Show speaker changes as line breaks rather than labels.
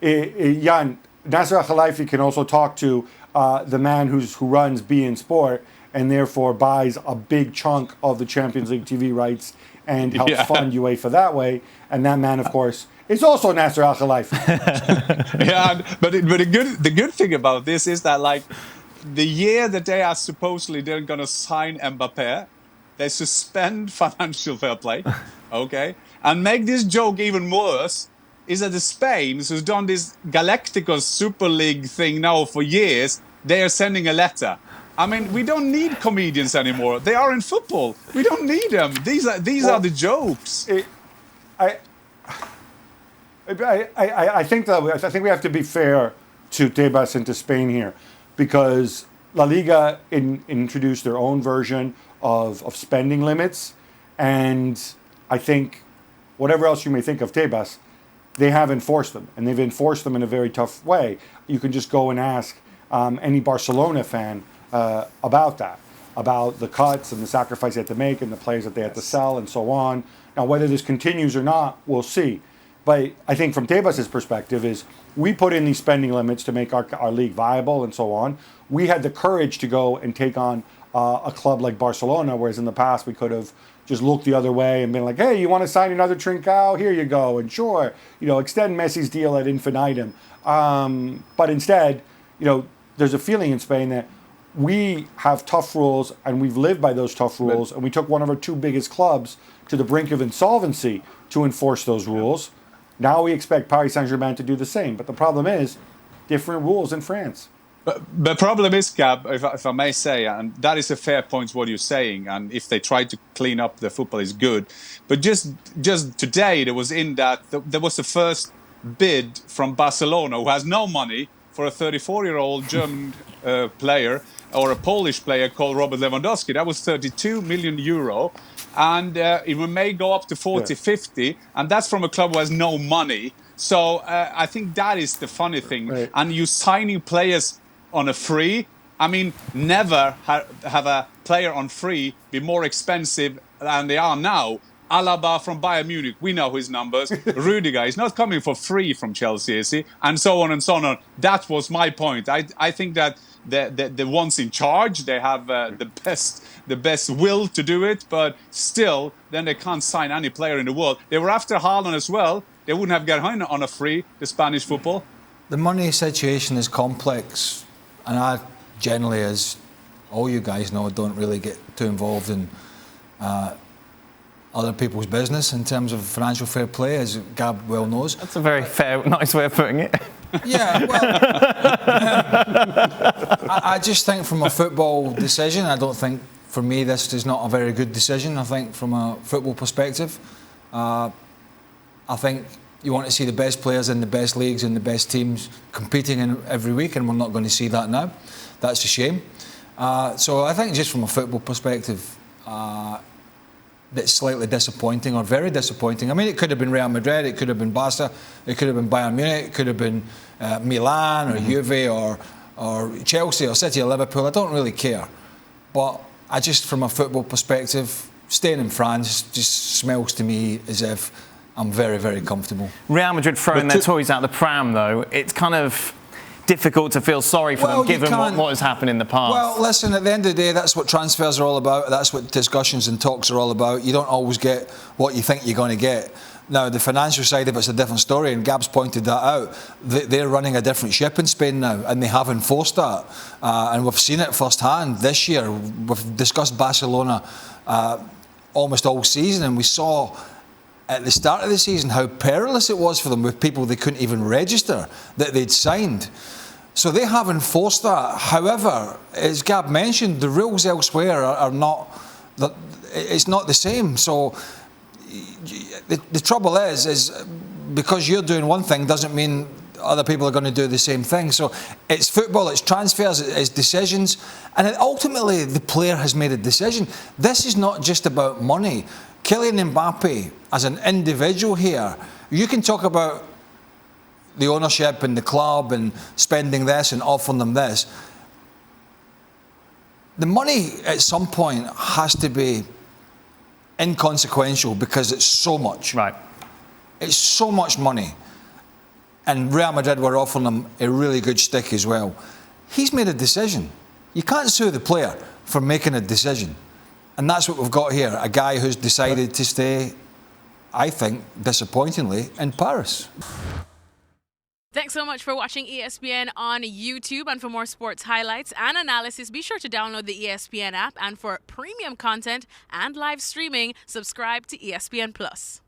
Jan, Nasser Al-Khelaifi can also talk to the man who runs beIN Sport and therefore buys a big chunk of the Champions League TV rights and helps fund UEFA that way. And that man, of course, is also Nasser Al-Khelaifi.
But the good thing about this is that, like, the year that they are supposedly they're going to sign Mbappe, they suspend financial fair play, okay? And make this joke even worse is that the Spains, who's done this Galacticos Super League thing now for years, they are sending a letter. I mean, we don't need comedians anymore. They are in football. We don't need them. These are the jokes.
I think we have to be fair to Tebas and to Spain here, because La Liga introduced their own version of spending limits, and I think whatever else you may think of Tebas, they have enforced them, and they've enforced them in a very tough way. You can just go and ask any Barcelona fan about that, about the cuts and the sacrifice they had to make and the players that they had to sell and so on. Now, whether this continues or not, we'll see. But I think from Tebas' perspective is we put in these spending limits to make our league viable and so on. We had the courage to go and take on a club like Barcelona, whereas in the past we could have just looked the other way and been like, hey, you want to sign another Trincao? Here you go. And sure, extend Messi's deal ad infinitum. But instead, there's a feeling in Spain that we have tough rules and we've lived by those tough rules. And we took one of our two biggest clubs to the brink of insolvency to enforce those rules. Now we expect Paris Saint-Germain to do the same. But the problem is different rules in France.
But the problem is, Gab, if I may say, and that is a fair point, what you're saying, and if they try to clean up the football is good. But just today, there was there was the first bid from Barcelona, who has no money, for a 34-year-old German player, or a Polish player called Robert Lewandowski. That was 32 million euro. And it may go up to 40, 50, and that's from a club who has no money. So I think that is the funny thing.
Right.
And you signing players on a free, I mean, never have a player on free be more expensive than they are now. Alaba from Bayern Munich, we know his numbers. Rudiger is not coming for free from Chelsea, is he? And so on and so on. That was my point. I think that the ones in charge, they have the best will to do it, but still, then they can't sign any player in the world. They were after Haaland as well. They wouldn't have got him on a free, the Spanish football.
The money situation is complex, and I generally, as all you guys know, don't really get too involved in other people's business in terms of financial fair play, as Gab well knows.
That's a very fair, nice way of putting it.
Yeah, well, I just think from a football decision, I don't think, for me, this is not a very good decision. I think from a football perspective, I think you want to see the best players in the best leagues and the best teams competing in every week, and we're not going to see that now. That's a shame. So I think just from a football perspective, that's slightly disappointing, or very disappointing. I mean, it could have been Real Madrid, it could have been Barca, it could have been Bayern Munich, it could have been Milan or Juve or Chelsea or City or Liverpool. I don't really care. But I just, from a football perspective, staying in France just smells to me as if I'm very, very comfortable.
Real Madrid throwing their toys out the pram, though, it's kind of difficult to feel sorry for them, given what has happened in the past.
Well, listen, at the end of the day, that's what transfers are all about. That's what discussions and talks are all about. You don't always get what you think you're going to get. Now, the financial side of it's a different story, and Gab's pointed that out. They're running a different ship in Spain now, and they have enforced that. And we've seen it firsthand this year. We've discussed Barcelona almost all season, and we saw at the start of the season how perilous it was for them with people they couldn't even register that they'd signed. So they have enforced that. However, as Gab mentioned, the rules elsewhere are not, it's not the same. So the trouble is because you're doing one thing doesn't mean other people are going to do the same thing. So it's football, it's transfers, it's decisions, and ultimately the player has made a decision. This is not just about money. Kylian Mbappe, as an individual here, you can talk about the ownership and the club and spending this and offering them this. The money at some point has to be inconsequential because it's so much.
Right.
It's so much money. and Real Madrid were offering him a really good stick as well. He's made a decision. You can't sue the player for making a decision. And that's what we've got here, a guy who's decided to stay, I think, disappointingly, in Paris.
Thanks so much for watching ESPN on YouTube. And for more sports highlights and analysis, be sure to download the ESPN app. And for premium content and live streaming, subscribe to ESPN Plus.